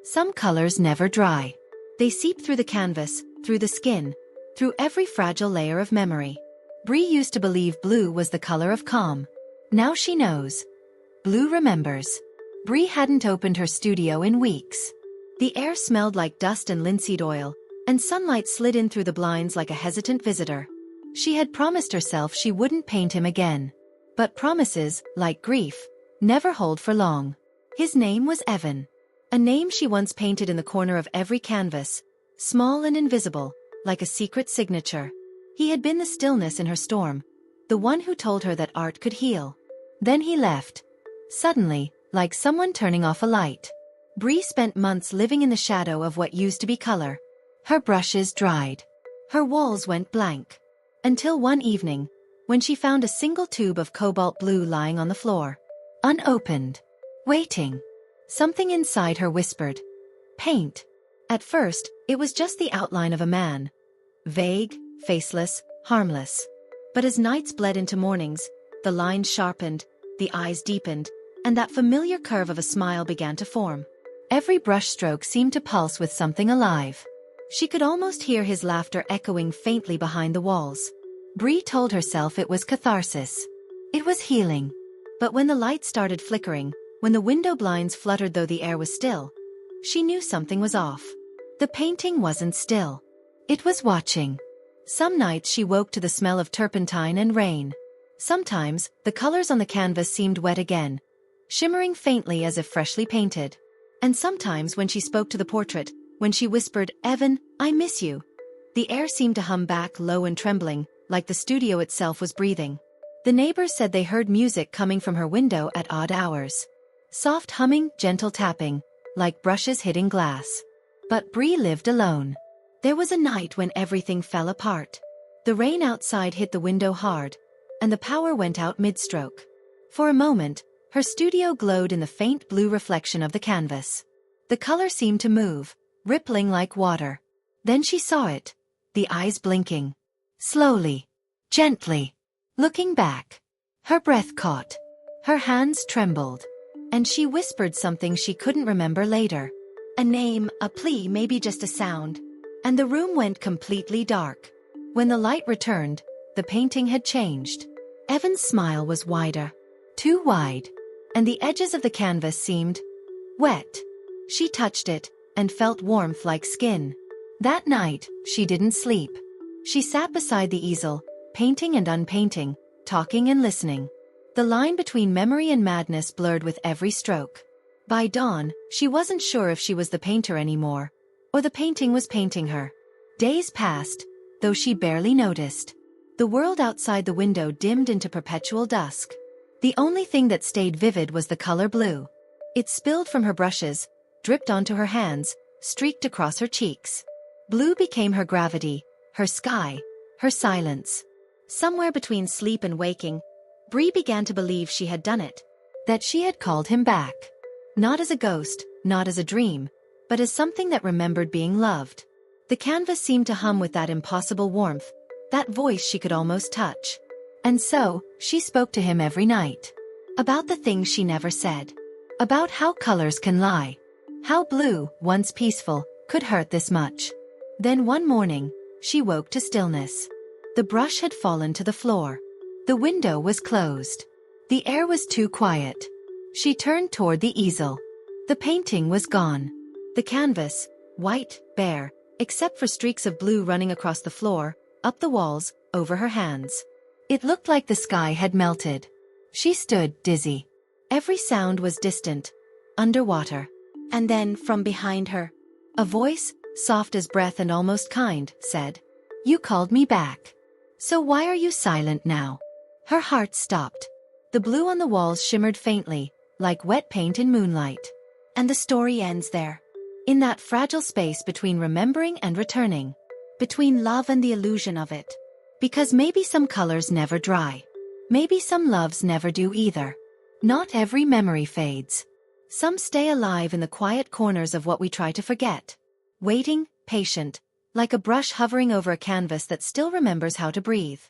Some colors never dry. They seep through the canvas, through the skin, through every fragile layer of memory. Bree used to believe blue was the color of calm. Now she knows. Blue remembers. Bree hadn't opened her studio in weeks. The air smelled like dust and linseed oil, and sunlight slid in through the blinds like a hesitant visitor. She had promised herself she wouldn't paint him again. But promises, like grief, never hold for long. His name was Evan. A name she once painted in the corner of every canvas, small and invisible, like a secret signature. He had been the stillness in her storm, the one who told her that art could heal. Then he left. Suddenly, like someone turning off a light. Bree spent months living in the shadow of what used to be color. Her brushes dried. Her walls went blank. Until one evening, when she found a single tube of cobalt blue lying on the floor. Unopened. Waiting. Something inside her whispered, "Paint." At first, it was just the outline of a man. Vague, faceless, harmless. But as nights bled into mornings, the lines sharpened, the eyes deepened, and that familiar curve of a smile began to form. Every brushstroke seemed to pulse with something alive. She could almost hear his laughter echoing faintly behind the walls. Bree told herself it was catharsis. It was healing. But when the light started flickering, when the window blinds fluttered though the air was still, she knew something was off. The painting wasn't still. It was watching. Some nights she woke to the smell of turpentine and rain. Sometimes, the colors on the canvas seemed wet again, shimmering faintly as if freshly painted. And sometimes when she spoke to the portrait, when she whispered, "Evan, I miss you," the air seemed to hum back low and trembling, like the studio itself was breathing. The neighbors said they heard music coming from her window at odd hours. Soft humming, gentle tapping, like brushes hitting glass. But Bree lived alone. There was a night when everything fell apart. The rain outside hit the window hard, and the power went out mid-stroke. For a moment, her studio glowed in the faint blue reflection of the canvas. The color seemed to move, rippling like water. Then she saw it, the eyes blinking. Slowly. Gently. Looking back. Her breath caught. Her hands trembled. And she whispered something she couldn't remember later. A name, a plea, maybe just a sound. And the room went completely dark. When the light returned, the painting had changed. Evan's smile was wider. Too wide. And the edges of the canvas seemed wet. She touched it, and felt warmth like skin. That night, she didn't sleep. She sat beside the easel, painting and unpainting, talking and listening. The line between memory and madness blurred with every stroke. By dawn, she wasn't sure if she was the painter anymore, or the painting was painting her. Days passed, though she barely noticed. The world outside the window dimmed into perpetual dusk. The only thing that stayed vivid was the color blue. It spilled from her brushes, dripped onto her hands, streaked across her cheeks. Blue became her gravity, her sky, her silence. Somewhere between sleep and waking, Bree began to believe she had done it. That she had called him back. Not as a ghost, not as a dream, but as something that remembered being loved. The canvas seemed to hum with that impossible warmth, that voice she could almost touch. And so, she spoke to him every night. About the things she never said. About how colors can lie. How blue, once peaceful, could hurt this much. Then one morning, she woke to stillness. The brush had fallen to the floor. The window was closed. The air was too quiet. She turned toward the easel. The painting was gone. The canvas, white, bare, except for streaks of blue running across the floor, up the walls, over her hands. It looked like the sky had melted. She stood, dizzy. Every sound was distant, underwater. And then, from behind her, a voice, soft as breath and almost kind, said, "You called me back. So why are you silent now?" Her heart stopped. The blue on the walls shimmered faintly, like wet paint in moonlight. And the story ends there. In that fragile space between remembering and returning. Between love and the illusion of it. Because maybe some colors never dry. Maybe some loves never do either. Not every memory fades. Some stay alive in the quiet corners of what we try to forget. Waiting, patient, like a brush hovering over a canvas that still remembers how to breathe.